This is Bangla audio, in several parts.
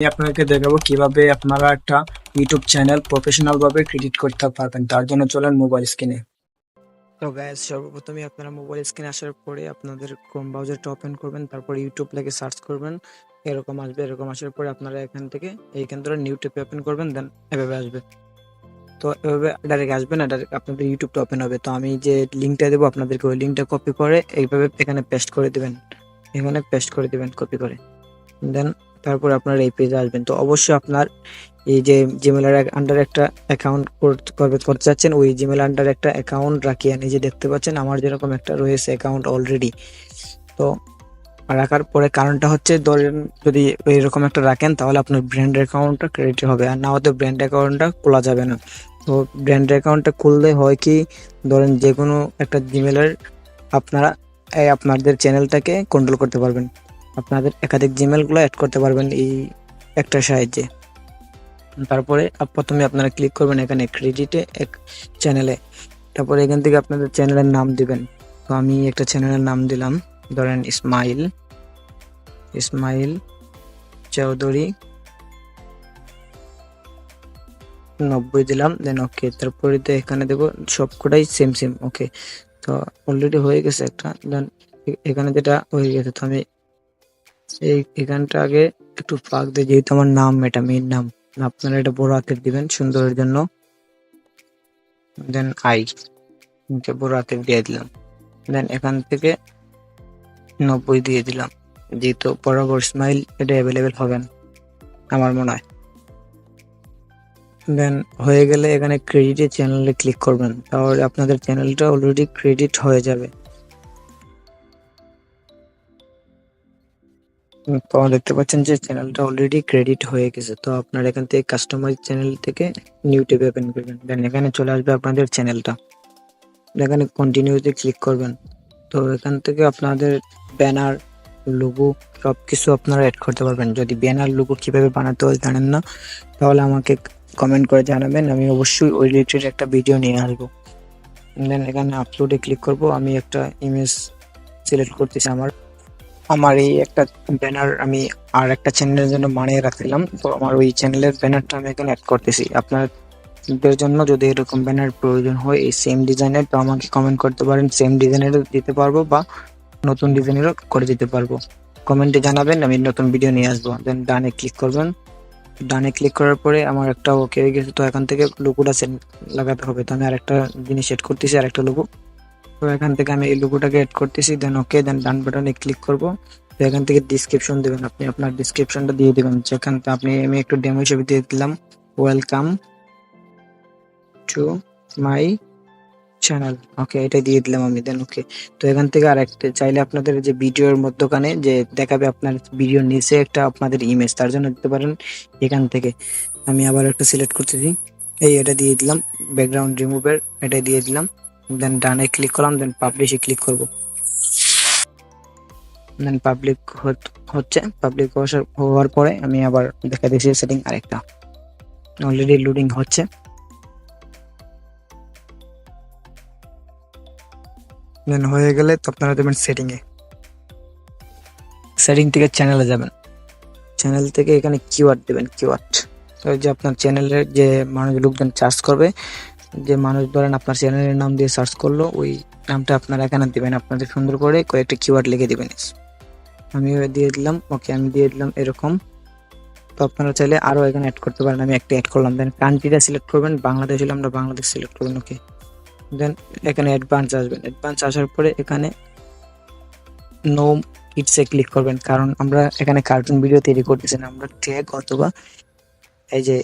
আমি আপনাকে দেখাবো কিভাবে আপনারা একটা ইউটিউব চ্যানেল প্রফেশনাল ভাবে ক্রিয়েট করতে পারবেন। তার জন্য চলেন মোবাইল স্ক্রিনে। তো গাইস, সর্বপ্রথমে আপনারা মোবাইল স্ক্রিনে আসার পরে আপনাদের ক্রোম ব্রাউজারটা ওপেন করবেন, তারপর ইউটিউব লিখে সার্চ করবেন। এরকম আসবে, এরকম আসার পরে আপনারা এইখান থেকে নিউ ট্যাবে ওপেন করবেন, দেন এভাবে আসবে। তো এভাবে ডাইরেক্ট আসবে না, ডাইরেক্ট আপনাদের ইউটিউবটা ওপেন হবে। তো আমি যে লিঙ্কটা দেবো আপনাদেরকে, ওই লিঙ্কটা কপি করে এইভাবে এখানে পেস্ট করে দিবেন, এখানে পেস্ট করে দিবেন কপি করে। দেন তারপর আপনার এই পেজে আসবেন। তো অবশ্যই আপনার এই যে জিমেলের আন্ডার একটা অ্যাকাউন্ট করতে চাচ্ছেন, ওই জিমেল আন্ডার একটা অ্যাকাউন্ট রাখিয়ে এই যে দেখতে পাচ্ছেন আমার যেরকম একটা রয়েছে অ্যাকাউন্ট অলরেডি। তো রাখার পরে কারণটা হচ্ছে, ধরেন যদি এরকম একটা রাখেন তাহলে আপনার ব্র্যান্ড অ্যাকাউন্টটা ক্রেডিট হবে, আর না হলে ব্র্যান্ড অ্যাকাউন্টটা খোলা যাবে না। তো ব্র্যান্ড অ্যাকাউন্টটা খুললে হয় কি, ধরেন যে কোনো একটা জিমেলের আপনারা আপনাদের চ্যানেলটাকে কন্ট্রোল করতে পারবেন, আপনাদের একাধিক জিমেলগুলো অ্যাড করতে পারবেন এই একটা সাহায্যে। তারপরে প্রথমে আপনারা ক্লিক করবেন এখানে ক্রেডিটে এক চ্যানেলে, তারপরে এখান থেকে আপনাদের চ্যানেলের নাম দিবেন। তো আমি একটা চ্যানেলের নাম দিলাম, ধরেন ইসমাইল ইসমাইল চৌধুরী 90 দিলাম, দেন ওকে। তারপরে তো এখানে দেবো সবকটাই সেম সেম, ওকে। তো অলরেডি হয়ে গেছে একটা, দেন এখানে যেটা হয়ে গেছে, তো আমি এখানটা আগে একটু ফাঁক দিয়ে, যেহেতু আমার নাম এটা মেইন নাম, আপনারা এটা বড় হাতের দিবেন সুন্দরের জন্য। দেন বড় হাতের দিয়ে দিলাম। দেন এখান থেকে 90 দিয়ে দিলাম, যেহেতু বরাবর স্মাইল এটা অ্যাভেলেবেল হবেন আমার মনে হয়। দেন হয়ে গেলে এখানে ক্রেডিটে চ্যানেলে ক্লিক করবেন, তাহলে আপনাদের চ্যানেলটা অলরেডি ক্রেডিট হয়ে যাবে। তো দেখতে পাচ্ছেন যে চ্যানেলটা অলরেডি ক্রেডিট হয়ে গেছে। তো আপনার এখান থেকে কাস্টমাইজ চ্যানেল থেকে নিউ ট্যাবে ওপেন করবেন, দেন এখানে চলে আসবে আপনাদের চ্যানেলটা, এখানে কন্টিনিউতে ক্লিক করবেন। তো এখান থেকে আপনাদের ব্যানার, লোগো সবকিছু আপনারা অ্যাড করতে পারবেন। যদি ব্যানার লোগো কিভাবে বানাতে হয় জানেন না, তাহলে আমাকে কমেন্ট করে জানাবেন, আমি অবশ্যই ওই রিলেটেড একটা ভিডিও নিয়ে আসবো। দেন এখানে আপলোডে ক্লিক করব, আমি একটা ইমেজ সিলেক্ট করতেছি। আমার এই একটা ব্যানার আমি আর একটা চ্যানেলের জন্য বানিয়ে রাখছিলাম, তো আমার ওই চ্যানেলের ব্যানারটা আমি এখানে অ্যাড করতেছি। আপনাদের জন্য যদি এরকম ব্যানার প্রয়োজন হয় এই সেম ডিজাইনের, তো আমাকে কমেন্ট করতে পারেন, সেম ডিজাইনেরও দিতে পারবো বা নতুন ডিজাইনেরও করে দিতে পারবো। কমেন্টে জানাবেন, আমি নতুন ভিডিও নিয়ে আসবো। দেন ডানে ক্লিক করবেন, ডানে ক্লিক করার পরে আমার একটা ওকে হয়ে গেছে। তো এখান থেকে লোগোটা লাগাতে হবে, তো আমি আরেকটা জিনিস এড করতেছি, আরেকটা লোগো। তো এখান থেকে আমি এই লোগোটাকে এড করতেছি, দেন ওকে, দেন ডান বাটনে ক্লিক করব। তো এখান থেকে ডিসক্রিপশন দেবেন, আপনি আপনার ডিসক্রিপশনটা দিয়ে দেবেন, যেখান থেকে আমি একটু ডেমো হিসেবে দিয়ে দিলাম, ওয়েলকাম টু মাই চ্যানেল, ওকে এটা দিয়ে দিলাম আমি। দেন ওকে। তো এখান থেকে আরেকটা চাইলে আপনাদের যে ভিডিওর মধ্যখানে যে দেখাবে আপনার ভিডিওর নিচে একটা আপনাদের ইমেজ, তার জন্য দিতে পারেন এখান থেকে। আমি আবার একটা সিলেক্ট করতেছি, এটা দিয়ে দিলাম, ব্যাকগ্রাউন্ড রিমুভের এটা দিয়ে দিলাম। দেন ডানে ক্লিক করলাম, দেন পাবলিশে ক্লিক করব। দেন পাবলিক হচ্ছে, পাবলিক হওয়ার পরে আমি আবার দেখা দিচ্ছি সেটিং আরেকটা, অলরেডি লোডিং হচ্ছে। দেন হয়ে গেলে তো আপনারা দেবেন সেটিং থেকে চ্যানেলে যাবেন, চ্যানেল থেকে এখানে কিওয়ার্ড দেবেন, কিওয়ার্ড। তো যে আপনার চ্যানেলের যে মানুষ লোকজন সার্চ করবে, যে মানুষ ধরেন আপনার চ্যানেলের নাম দিয়ে সার্চ করলো, ওই নামটা আপনারা এখানে দিবেন, আপনাদের সুন্দর করে কয়েকটা কিওয়ার্ড লিখে দিবেন। আমি দিয়ে দিলাম, ওকে আমি দিয়ে দিলাম এরকম। তো আপনারা চাইলে আরো এখানে অ্যাড করতে পারেন, আমি একটা অ্যাড করলাম। দেন কান্ট্রিটা সিলেক্ট করবেন, বাংলাদেশ হলে আমরা বাংলাদেশ সিলেক্ট করবেন, ওকে। দেন এখানে অ্যাডভান্স আসবেন, অ্যাডভান্স আসার পরে এখানে নো কিডসে ক্লিক করবেন, কারণ আমরা এখানে কার্টুন ভিডিও তৈরি করতেছি না, আমরা ট্যাগ অথবা এই যে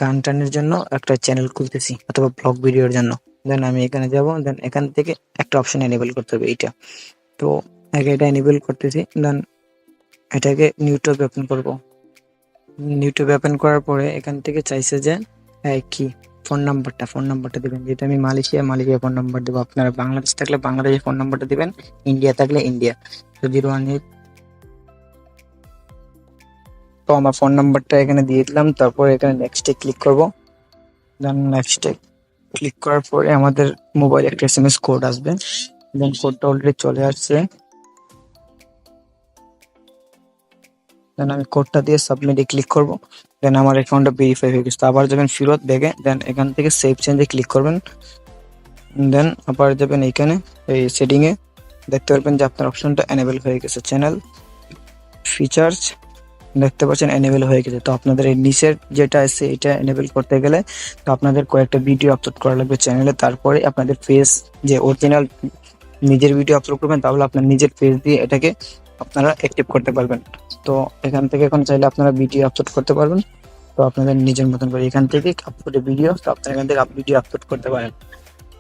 গান টানের জন্য একটা চ্যানেল খুলতেছি, অথবা ব্লগ ভিডিওর জন্য। দেন আমি এখানে যাব, দেন এখান থেকে একটা অপশন এনেবল করতে হবে এইটা। তো আগে এটা এনেবল করতেছি, দেন এটাকে ইউটিউবে ওপেন করব। ইউটিউবে ওপেন করার পরে এখান থেকে চাইছে যে কি ফোন নাম্বারটা দিবেন, যেটা আমি মালয়েশিয়া ফোন নাম্বার দেবো। আপনারা বাংলাদেশ থাকলে বাংলাদেশের ফোন নাম্বারটা দিবেন, ইন্ডিয়া থাকলে ইন্ডিয়া। তো 018। তো আমার ফোন নাম্বারটা এখানে দিয়ে দিলাম, তারপর এখানে নেক্সটে ক্লিক করব। দেন নেক্সটে ক্লিক করার পরে আমাদের মোবাইলে একটা এসএমএস কোড আসবে। দেন কোডটা অলরেডি চলে আসছে, দেন আমি কোডটা দিয়ে সাবমিটে ক্লিক করব। দেন আমার অ্যাকাউন্টটা ভেরিফাই হয়ে গেছে। তো আবার যাবেন ফিরত ব্যাগে, দেন এখান থেকে সেভ চেঞ্জে ক্লিক করবেন। দেন আবার যাবেন এইখানে এই সেটিংয়ে, দেখতে পারবেন যে আপনার অপশনটা এনেবল হয়ে গেছে, চ্যানেল ফিচার্স দেখতে পাচ্ছেন এনেবল হয়ে গেছে। তো আপনাদের এই নিচের যেটা আছে এটা এনেবল করতে গেলে তো আপনাদের কয়েকটা ভিডিও আপলোড করা লাগবে চ্যানেলে, তারপরে আপনাদের ফেস যে অরিজিনাল নিজের ভিডিও আপলোড করবেন, তাহলে আপনার নিজের ফেস দিয়ে এটাকে আপনারা অ্যাক্টিভ করতে পারবেন। তো এখান থেকে এখন চাইলে আপনারা ভিডিও আপলোড করতে পারবেন। তো আপনাদের নিজের মতন করে এখান থেকে আপলোড ভিডিও, তো আপনারা এখান থেকে ভিডিও আপলোড করতে পারেন।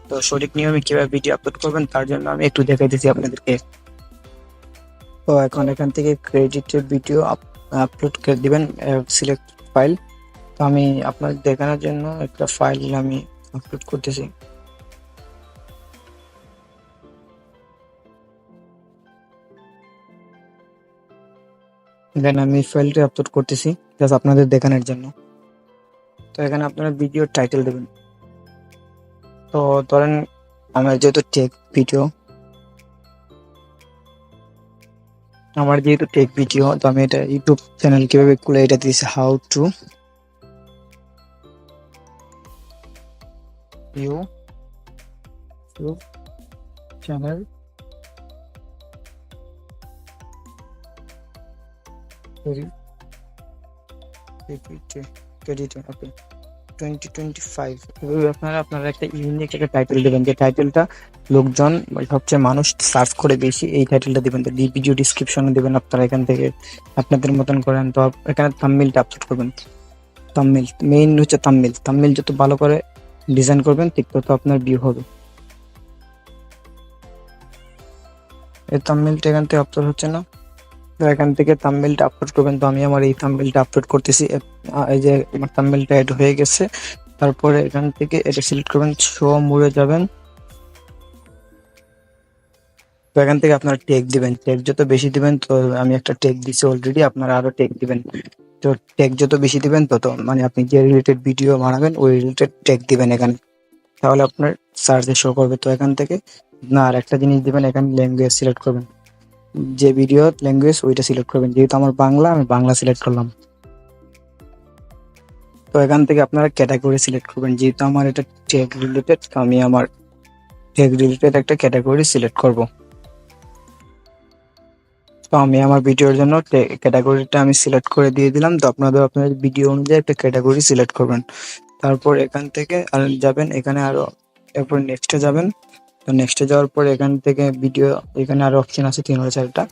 তো সঠিক নিয়মে কিভাবে ভিডিও আপলোড করবেন তার জন্য আমি একটু দেখাই দিচ্ছি আপনাদেরকে। তো এখন এখান থেকে ক্রেডিটেড ভিডিও আপলোড করে দিবেন, সিলেক্ট ফাইল। তো আমি আপনাদের দেখানোর জন্য একটা ফাইল আমি আপলোড করতেছি। দেন আমি ফাইলটা আপলোড করতেছি জাস্ট আপনাদের দেখানোর জন্য। তো এখানে আপনারা ভিডিও টাইটেল দেবেন। তো ধরেন আমার যেহেতু টেক ভিডিও, তো আমি এটা ইউটিউব চ্যানেল কিভাবে খুলে এটা দিয়েছি, how to YouTube channel okay 2025। আপনারা একটা ইউনিক একটা টাইটেল দেবেন, যে টাইটেলটা লোকজন সবচেয়ে মানুষ সার্চ করে বেশি, এই টাইটেলটা দিবেন। তো ভিডিও ডিসক্রিপশনে দিবেন আপনারা এখান থেকে আপনাদের মতন করেন। তো এখানে থাম্বনেইলটা আপলোড করবেন। থাম্বনেইল মেইন হচ্ছে থাম্বনেইল যত ভালো করে ডিজাইন করবেন ঠিক তত আপনার ভিউ হবে। এই থাম্বনেইলটা এখান থেকে আপলোড হচ্ছে না, তো এখান থেকে থাম্বনেইলটা আপলোড করবেন। তো আমি আমার এই থাম্বনেইলটা আপলোড করতেছি। এই যে আমার থাম্বনেইলটা এড হয়ে গেছে। তারপরে এখান থেকে এটা সিলেক্ট করবেন, শো মোরে যাবেন। তো এখান থেকে আপনারা টেগ দিবেন, টেগ যত বেশি দিবেন, তো আমি একটা টেগ দিছি অলরেডি, আপনারা আরো টেগ দিবেন। তো টেগ যত বেশি দিবেন তত মানে আপনি যে রিলেটেড ভিডিও বানাবেন ওই রিলেটেড টেগ দিবেন এখানে, তাহলে আপনার সার্চে শো করবে। তো এখান থেকে না আর একটা জিনিস দিবেন, এখানে ল্যাঙ্গুয়েজ সিলেক্ট করবেন, যে ভিডিও ল্যাঙ্গুয়েজ ওইটা সিলেক্ট করবেন। যেহেতু আমার বাংলা, আমি বাংলা সিলেক্ট করলাম। তো এখান থেকে আপনারা ক্যাটাগরি সিলেক্ট করবেন, যেহেতু আমার এটা টেক রিলেটেড, তো আমি আমার টেক রিলেটেড একটা ক্যাটাগরি সিলেক্ট করব। তো আমি আমার ভিডিওর জন্য ক্যাটাগরিটা আমি সিলেক্ট করে দিয়ে দিলাম। তো আপনাদের আপনাদের ভিডিও অনুযায়ী একটা ক্যাটাগরি সিলেক্ট করবেন। তারপর এখান থেকে আর যাবেন এখানে আরো, এরপর নেক্সটে যাবেন। তো নেক্সটে যাওয়ার পর এখান থেকে ভিডিও, এখানে আরো অপশন আছে 3-4টা,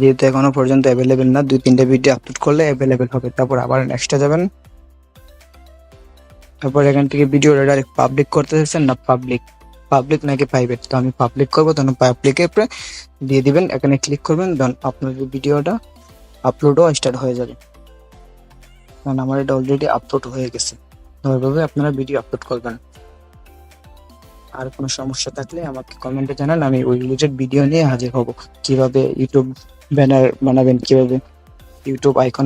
যেহেতু এখনো পর্যন্ত অ্যাভেলেবেল না, 2-3টে ভিডিও আপলোড করলে অ্যাভেলেবেল হবে। তারপর আবার নেক্সটে যাবেন। তারপর এখান থেকে ভিডিওটা ডাইরেক্ট পাবলিক করতে চাচ্ছেন না পাবলিক নাকি প্রাইভেট, তো আমি পাবলিক করবো। তখন পাবলিকে দিয়ে দিবেন, এখানে ক্লিক করবেন, দেন আপনার ভিডিওটা আপলোডও স্টার্ট হয়ে যাবে। কারণ আমার এটা অলরেডি আপলোড হয়ে গেছে। তো ওইভাবে আপনারা ভিডিও আপলোড করবেন। আর কোনো সমস্যা থাকলে আমাকে কমেন্টে জানান, আমি ওই রিলেটেড ভিডিও নিয়ে হাজির হব। কিভাবে ইউটিউব ব্যানার বানাবেন, কিভাবে ইউটিউব আইকন